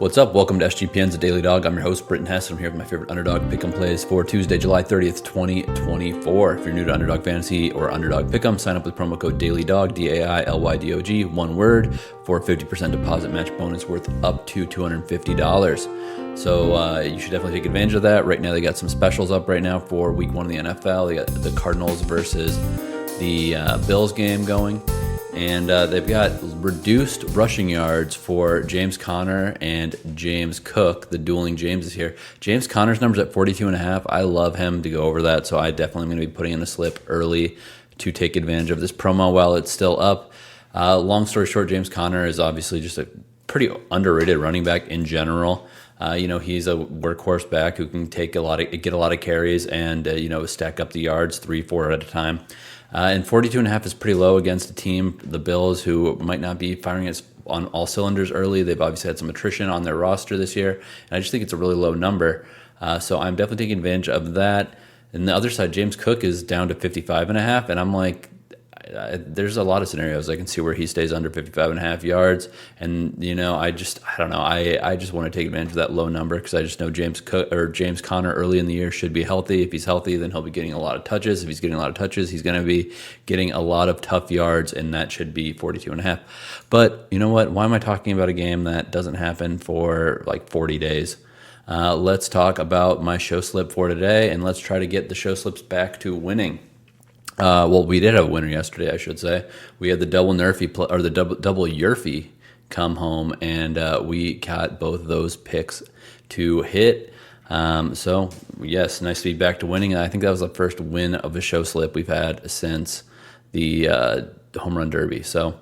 What's up? Welcome to SGPN's Daily Dog. I'm your host, Brent Hess. I'm here with my favorite Underdog Pick'em plays for Tuesday, July 30th, 2024. If you're new to Underdog Fantasy or Underdog Pick'em, sign up with promo code DAILYDOG, DAILYDOG, one word, for a 50% deposit match bonus worth up to $250. So you should definitely take advantage of that. Right now, they got some specials up right now for week 1 of the NFL. They got the Cardinals versus the Bills game going. And they've got reduced rushing yards for James Conner and James Cook. The dueling Jameses here. James Conner's number's at 42.5. I love him to go over that, so I definitely am going to be putting in a slip early to take advantage of this promo while it's still up. Long story short, James Conner is obviously just a pretty underrated running back in general. He's a workhorse back who can get a lot of carries and stack up the yards 3-4 at a time. And 42.5 is pretty low against a team, the Bills, who might not be firing on all cylinders early. They've obviously had some attrition on their roster this year, and I just think it's a really low number. So I'm definitely taking advantage of that. And the other side, James Cook is down to 55.5, and I'm like, there's a lot of scenarios I can see where he stays under 55.5 yards, and I don't know. I just want to take advantage of that low number because I just know James Conner early in the year should be healthy. If he's healthy, then he'll be getting a lot of touches. If he's getting a lot of touches, he's going to be getting a lot of tough yards, and that should be 42.5. But you know what? Why am I talking about a game that doesn't happen for like 40 days? Let's talk about my show slip for today, and let's try to get the show slips back to winning. We did have a winner yesterday, I should say. We had the double Yurfie come home, and we got both those picks to hit. So, yes, nice to be back to winning. I think that was the first win of a show slip we've had since the home run derby. So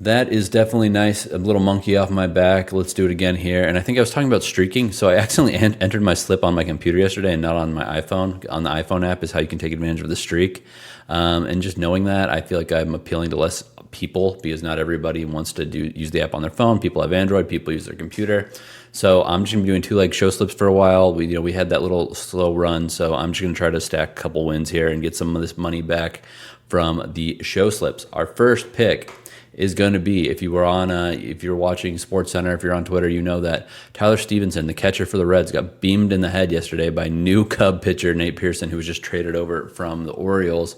that is definitely nice. A little monkey off my back. Let's do it again here. And I think I was talking about streaking. So I accidentally entered my slip on my computer yesterday and not on my iPhone. On the iPhone app is how you can take advantage of the streak. And just knowing that, I feel like I'm appealing to less people because not everybody wants to use the app on their phone. People have Android. People use their computer. So I'm just going to be doing 2-leg show slips for a while. We had that little slow run. So I'm just going to try to stack a couple wins here and get some of this money back from the show slips. Our first pick is going to be, if you're watching SportsCenter, if you're on Twitter, you know that Tyler Stephenson, the catcher for the Reds, got beamed in the head yesterday by new Cub pitcher Nate Pearson, who was just traded over from the Orioles.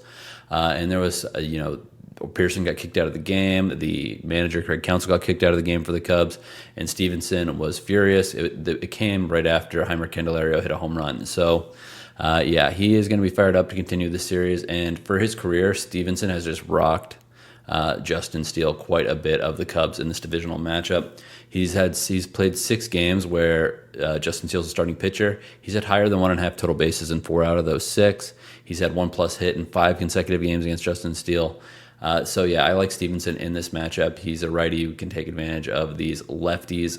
And there was, Pearson got kicked out of the game. The manager, Craig Counsell, got kicked out of the game for the Cubs, and Stephenson was furious. It came right after Heimer Candelario hit a home run. So, he is going to be fired up to continue this series. And for his career, Stephenson has just rocked Justin Steele quite a bit of the Cubs in this divisional matchup. He's played 6 games where Justin Steele's a starting pitcher. He's had higher than 1.5 total bases in 4 out of those 6. He's had 1+ hit in 5 consecutive games against Justin Steele. I like Stephenson in this matchup. He's a righty who can take advantage of these lefties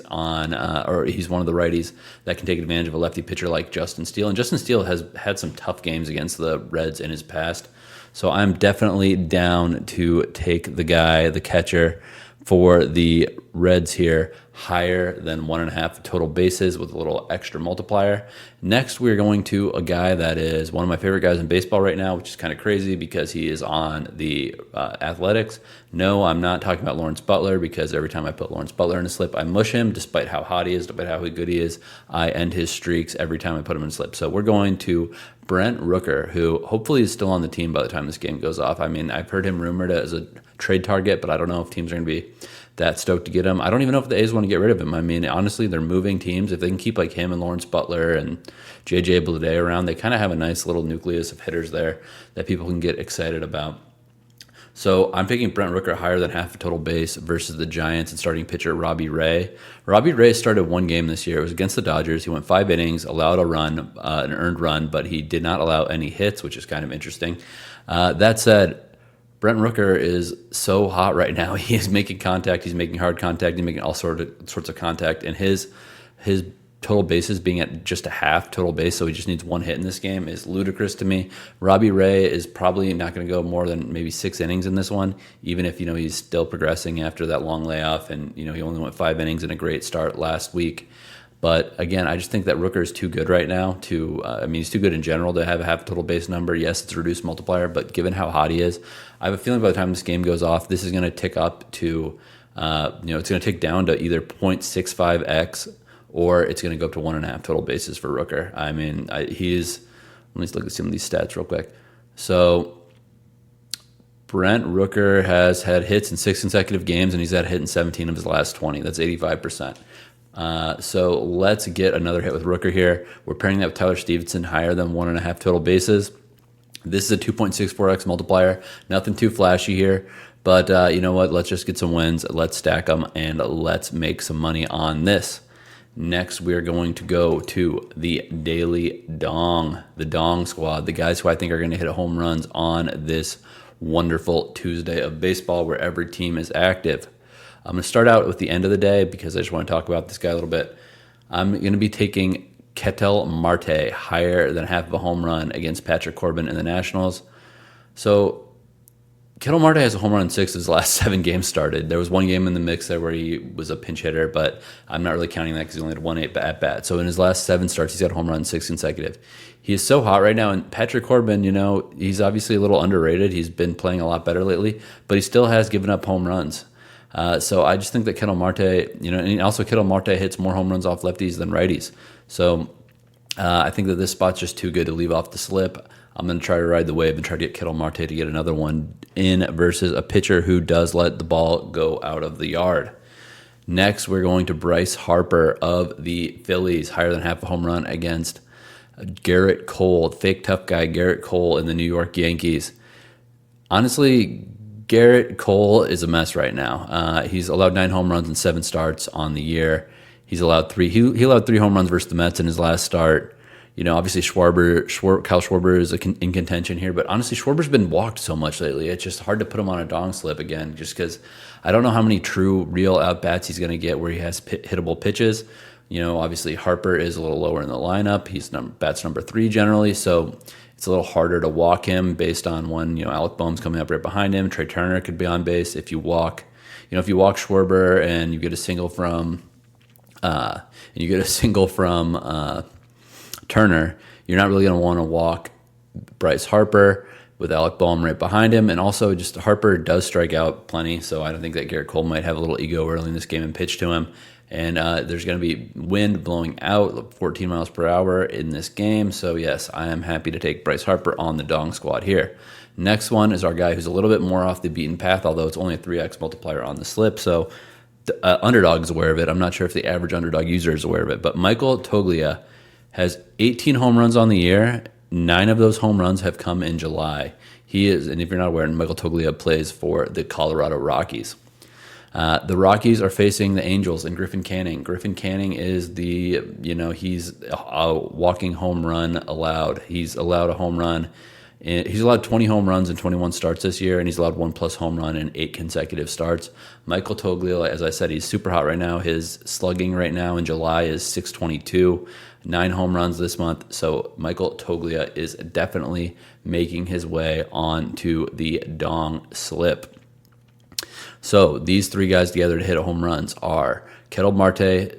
or he's one of the righties that can take advantage of a lefty pitcher like Justin Steele. And Justin Steele has had some tough games against the Reds in his past. So I'm definitely down to take the catcher for the Reds here, higher than 1.5 total bases with a little extra multiplier. Next, we're going to a guy that is one of my favorite guys in baseball right now, which is kind of crazy because he is on the Athletics. No, I'm not talking about Lawrence Butler because every time I put Lawrence Butler in a slip, I mush him, despite how hot he is, despite how good he is. I end his streaks every time I put him in a slip. So we're going to Brent Rooker, who hopefully is still on the team by the time this game goes off. I mean, I've heard him rumored as a trade target, but I don't know if teams are going to be that stoked to get him. I don't even know if the A's want to get rid of him. I mean, honestly, they're moving teams. If they can keep like him and Lawrence Butler and J.J. Bleday around, they kind of have a nice little nucleus of hitters there that people can get excited about. So I'm picking Brent Rooker higher than half a total base versus the Giants and starting pitcher Robbie Ray. Robbie Ray started 1 game this year. It was against the Dodgers. He went 5 innings, allowed a run, an earned run, but he did not allow any hits, which is kind of interesting. That said, Brent Rooker is so hot right now. He is making contact. He's making hard contact. He's making all sorts of contact. And his total bases being at just a half total base, so he just needs 1 hit in this game, is ludicrous to me. Robbie Ray is probably not going to go more than maybe 6 innings in this one, even if he's still progressing after that long layoff. And he only went 5 innings in a great start last week. But again, I just think that Rooker is too good right now he's too good in general to have a half total base number. Yes, it's a reduced multiplier, but given how hot he is, I have a feeling by the time this game goes off, this is going to tick up to, it's going to tick down to either 0.65x or it's going to go up to 1.5 total bases for Rooker. I mean, let me just look at some of these stats real quick. So Brent Rooker has had hits in 6 consecutive games, and he's had a hit in 17 of his last 20. That's 85%. So let's get another hit with Rooker here. We're pairing that with Tyler Stephenson, higher than 1.5 total bases. This is a 2.64x multiplier. Nothing too flashy here, but you know what? Let's just get some wins. Let's stack them, and let's make some money on this. Next, we're going to go to the Daily Dong, the Dong Squad, the guys who I think are going to hit home runs on this wonderful Tuesday of baseball where every team is active. I'm going to start out with the end of the day because I just want to talk about this guy a little bit. I'm going to be taking Ketel Marte, higher than half of a home run against Patrick Corbin in the Nationals. So Ketel Marte has a home run in 6 of his last 7 games started. There was one game in the mix there where he was a pinch hitter, but I'm not really counting that because he only had 1-8 at bat. So in his last 7 starts, he's got a home run in 6 consecutive. He is so hot right now, and Patrick Corbin, he's obviously a little underrated. He's been playing a lot better lately, but he still has given up home runs. So I just think that Ketel Marte, and also Ketel Marte hits more home runs off lefties than righties. So I think that this spot's just too good to leave off the slip. I'm going to try to ride the wave and try to get Ketel Marte to get another one in versus a pitcher who does let the ball go out of the yard. Next, we're going to Bryce Harper of the Phillies, higher than half a home run against Garrett Cole, fake tough guy Garrett Cole in the New York Yankees. Honestly, Garrett Cole is a mess right now. He's allowed 9 home runs and 7 starts on the year. He's allowed 3. He allowed 3 home runs versus the Mets in his last start. Obviously Kyle Schwarber is in contention here, but honestly, Schwarber's been walked so much lately. It's just hard to put him on a dong slip again, just because I don't know how many true, real at-bats he's going to get where he has hittable pitches. Obviously Harper is a little lower in the lineup. He's bats number 3 generally, so it's a little harder to walk him based on when, Alec Boehm's coming up right behind him. Trey Turner could be on base. If you walk Schwarber and you get a single from Turner, you're not really going to want to walk Bryce Harper with Alec Boehm right behind him. And also, just Harper does strike out plenty, so I don't think that Garrett Cole might have a little ego early in this game and pitch to him. And there's going to be wind blowing out 14 miles per hour in this game. So, yes, I am happy to take Bryce Harper on the Dong Squad here. Next one is our guy who's a little bit more off the beaten path, although it's only a 3x multiplier on the slip. So, the Underdog is aware of it. I'm not sure if the average Underdog user is aware of it. But Michael Toglia has 18 home runs on the year. 9 of those home runs have come in July. He is, and if you're not aware, Michael Toglia plays for the Colorado Rockies. The Rockies are facing the Angels and Griffin Canning. Griffin Canning is he's a walking home run allowed. He's allowed a home run. He's allowed 20 home runs in 21 starts this year, and he's allowed 1+ home run in 8 consecutive starts. Michael Toglia, as I said, he's super hot right now. His slugging right now in July is .622, 9 home runs this month. So Michael Toglia is definitely making his way onto the Dong slip. So these 3 guys together to hit home runs are Ketel Marte,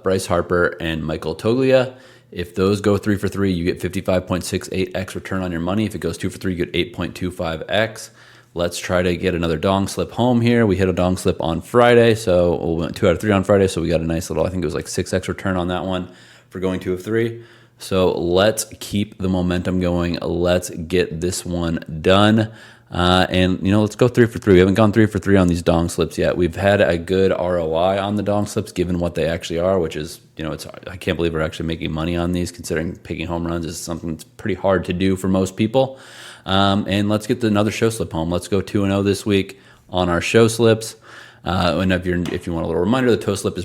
Bryce Harper, and Michael Toglia. If those go 3 for 3, you get 55.68x return on your money. If it goes 2 for 3, you get 8.25x. Let's try to get another dong slip home here. We hit a dong slip on Friday, so we went 2 out of 3 on Friday, so we got a nice little, I think it was like 6x return on that one for going 2 of 3. So let's keep the momentum going. Let's get this one done. Let's go 3 for 3. We haven't gone 3 for 3 on these dong slips yet. We've had a good ROI on the dong slips, given what they actually are, which is, I can't believe we're actually making money on these, considering picking home runs is something that's pretty hard to do for most people. And let's get another show slip home. Let's go 2-0 this week on our show slips. And if you want a little reminder, the show slip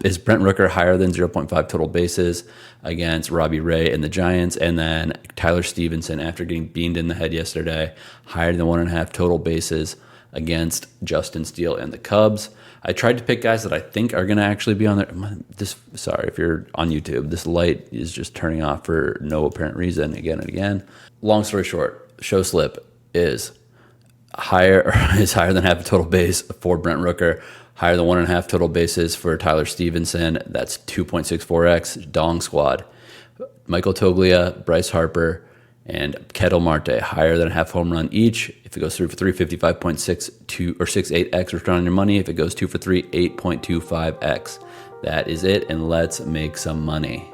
is Brent Rooker higher than 0.5 total bases against Robbie Ray and the Giants, and then Tyler Stephenson after getting beamed in the head yesterday, higher than 1.5 total bases against Justin Steele and the Cubs. I tried to pick guys that I think are going to actually be on there. Sorry, if you're on YouTube, this light is just turning off for no apparent reason again and again. Long story short, show slip is higher than half a total base for Brent Rooker, higher than 1.5 total bases for Tyler Stephenson. That's 2.64x Dong Squad. Michael Toglia, Bryce Harper, And Ketel Marte, higher than a half home run each. If it goes 3 for 3, 55.62 or 68x return on your money. If it goes 2 for 3, 8.25x. That is it, and let's make some money.